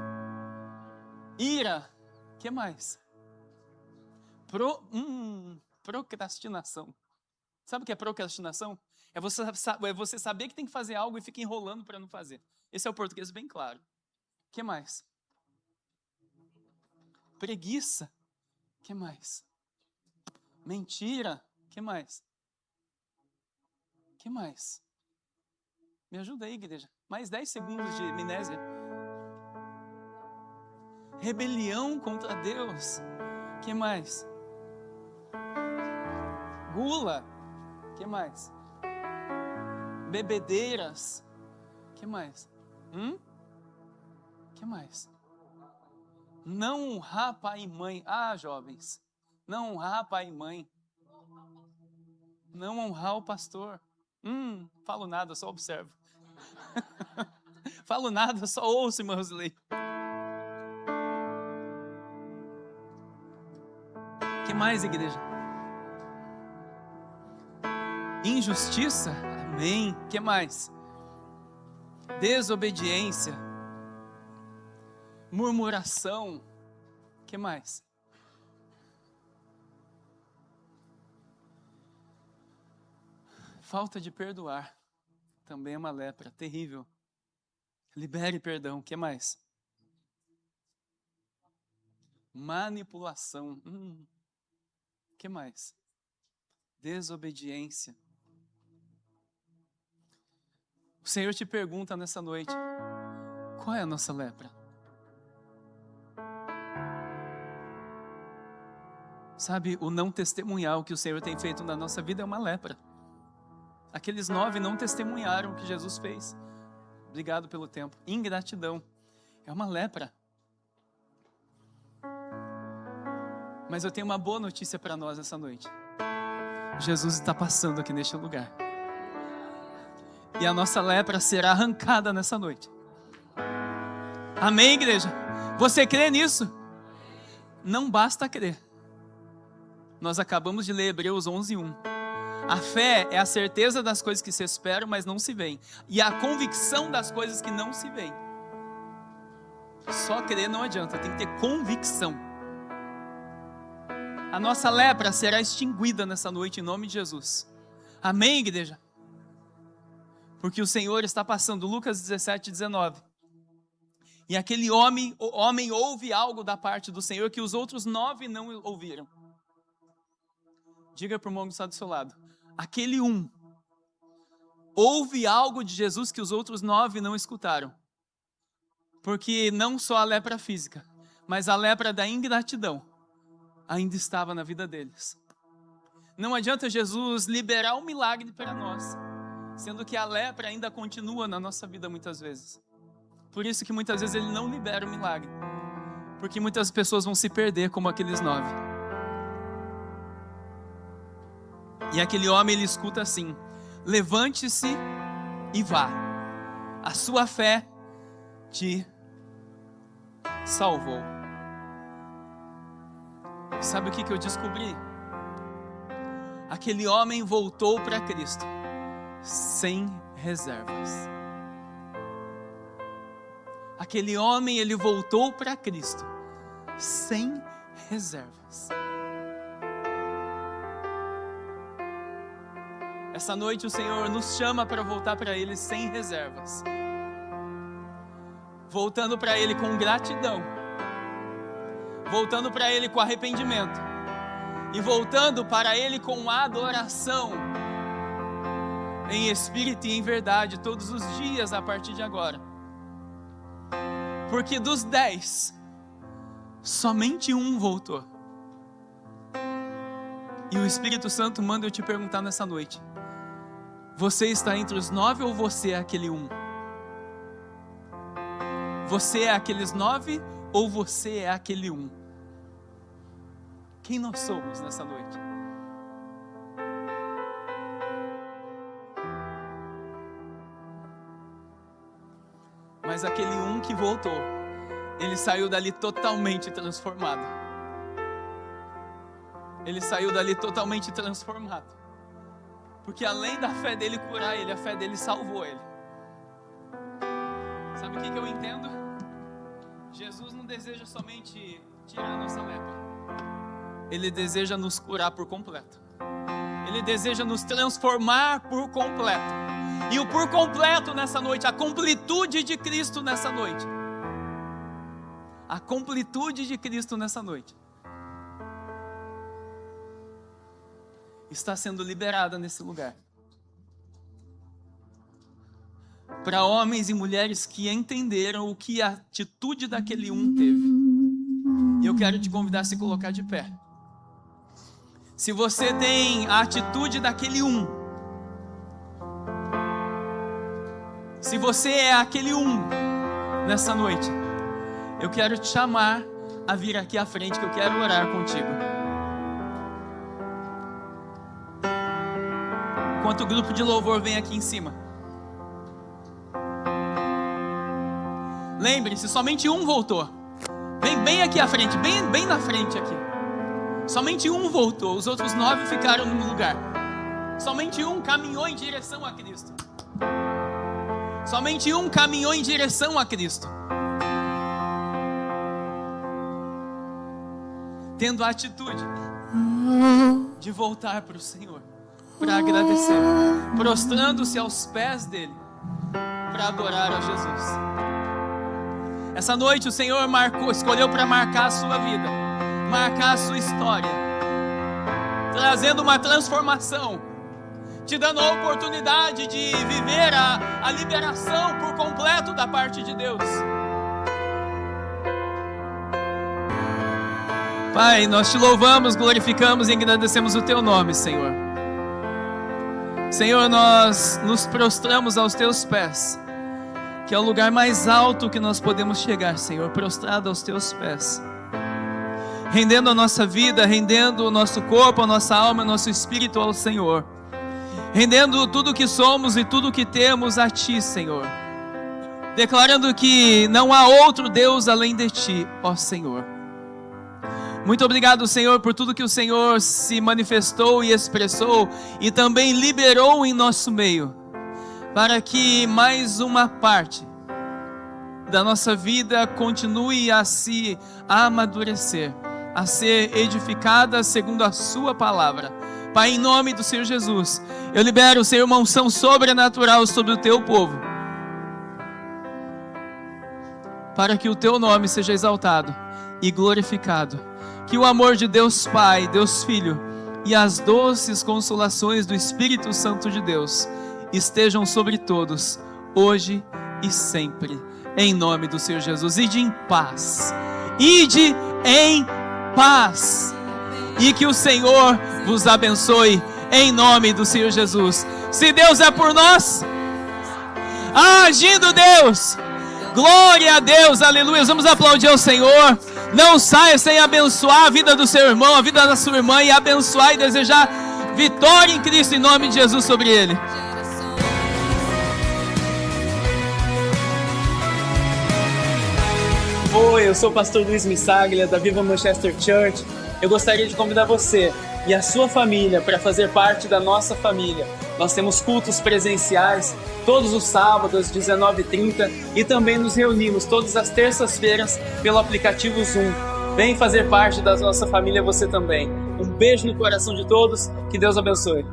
Ira. O que mais? Procrastinação. Sabe o que é procrastinação? É você saber que tem que fazer algo e fica enrolando para não fazer. Esse é o português bem claro. O que mais? Preguiça. O que mais? Mentira. O que mais? O que mais? Me ajuda aí, igreja. Mais 10 segundos de amnésia. Rebelião contra Deus. O que mais? Gula. O que mais? Bebedeiras. O que mais? O que mais? Não honrar pai e mãe. Ah, jovens. Não honrar pai e mãe. Não honrar o pastor. Falo nada, só observo. Falo nada, só ouço, irmã Rosilei. O que mais, igreja? Injustiça? Amém. O que mais? Desobediência. Murmuração. O que mais? Falta de perdoar. Também é uma lepra terrível. Libere perdão. O que mais? Manipulação. O que mais? Desobediência. O Senhor te pergunta nessa noite: qual é a nossa lepra? Sabe, o não testemunhar o que o Senhor tem feito na nossa vida é uma lepra. Aqueles 9 não testemunharam o que Jesus fez. Obrigado pelo tempo. Ingratidão é uma lepra. Mas eu tenho uma boa notícia para nós essa noite. Jesus está passando aqui neste lugar. E a nossa lepra será arrancada nessa noite. Amém, igreja? Você crê nisso? Não basta crer. Nós acabamos de ler Hebreus 11:1. A fé é a certeza das coisas que se esperam, mas não se veem. E a convicção das coisas que não se veem. Só crer não adianta, tem que ter convicção. A nossa lepra será extinguida nessa noite em nome de Jesus. Amém, igreja? Porque o Senhor está passando. Lucas 17:19. E aquele homem ouve algo da parte do Senhor que os outros 9 não ouviram. Diga para o irmão que está do seu lado: aquele ouve algo de Jesus que os outros 9 não escutaram. Porque não só a lepra física, mas a lepra da ingratidão ainda estava na vida deles. Não adianta Jesus liberar um milagre para nós, sendo que a lepra ainda continua na nossa vida muitas vezes. Por isso que muitas vezes Ele não libera o milagre, porque muitas pessoas vão se perder como aqueles 9. E aquele homem, ele escuta assim: levante-se e vá, a sua fé te salvou. Sabe o que eu descobri? Aquele homem voltou para Cristo sem reservas. Aquele homem, ele voltou para Cristo sem reservas. Essa noite o Senhor nos chama para voltar para Ele sem reservas. Voltando para Ele com gratidão. Voltando para Ele com arrependimento. E voltando para Ele com adoração. Em espírito e em verdade, todos os dias a partir de agora. Porque dos 10, somente um voltou. E o Espírito Santo manda eu te perguntar nessa noite: você está entre os 9 ou você é aquele 1? Você é aqueles 9 ou você é aquele 1? Quem nós somos nessa noite? Mas aquele 1 que voltou, ele saiu dali totalmente transformado. Ele saiu dali totalmente transformado. Porque além da fé dele curar ele, a fé dele salvou ele. Sabe o que eu entendo? Jesus não deseja somente tirar a nossa lepra. Ele deseja nos curar por completo. Ele deseja nos transformar por completo. E o por completo nessa noite, a completude de Cristo nessa noite. A completude de Cristo nessa noite está sendo liberada nesse lugar. Para homens e mulheres que entenderam o que a atitude daquele 1 teve. E eu quero te convidar a se colocar de pé. Se você tem a atitude daquele 1, se você é aquele 1 nessa noite, eu quero te chamar a vir aqui à frente, que eu quero orar contigo. Enquanto o grupo de louvor vem aqui em cima. Lembre-se, somente um voltou. Vem bem aqui à frente, bem na frente aqui. Somente um voltou, os outros 9 ficaram no lugar. Somente um caminhou em direção a Cristo. Somente um caminhou em direção a Cristo. Tendo a atitude de voltar para o Senhor, para agradecer, prostrando-se aos pés dele, para adorar a Jesus. Essa noite o Senhor escolheu para marcar a sua vida, marcar a sua história, trazendo uma transformação, te dando a oportunidade de viver a liberação por completo da parte de Deus. Pai, nós te louvamos, glorificamos e engrandecemos o teu nome, Senhor. Senhor, nós nos prostramos aos teus pés, que é o lugar mais alto que nós podemos chegar, Senhor, prostrado aos teus pés, rendendo a nossa vida, rendendo o nosso corpo, a nossa alma, o nosso espírito ao Senhor, rendendo tudo o que somos e tudo o que temos a Ti, Senhor, declarando que não há outro Deus além de Ti, ó Senhor. Muito obrigado, Senhor, por tudo que o Senhor se manifestou e expressou e também liberou em nosso meio, para que mais uma parte da nossa vida continue a se amadurecer, a ser edificada segundo a sua palavra. Pai, em nome do Senhor Jesus, eu libero, Senhor, uma unção sobrenatural sobre o teu povo, para que o teu nome seja exaltado e glorificado. Que o amor de Deus Pai, Deus Filho e as doces consolações do Espírito Santo de Deus estejam sobre todos, hoje e sempre, em nome do Senhor Jesus. Ide em paz, ide em paz, e que o Senhor vos abençoe, em nome do Senhor Jesus. Se Deus é por nós, agindo Deus, glória a Deus, aleluia. Vamos aplaudir ao Senhor. Não saia sem abençoar a vida do seu irmão, a vida da sua irmã, e abençoar e desejar vitória em Cristo, em nome de Jesus, sobre ele. Oi, eu sou o pastor Luiz Missaglia, da Viva Manchester Church. Eu gostaria de convidar você e a sua família para fazer parte da nossa família. Nós temos cultos presenciais todos os sábados, 19h30, e também nos reunimos todas as terças-feiras pelo aplicativo Zoom. Vem fazer parte da nossa família você também. Um beijo no coração de todos, que Deus abençoe.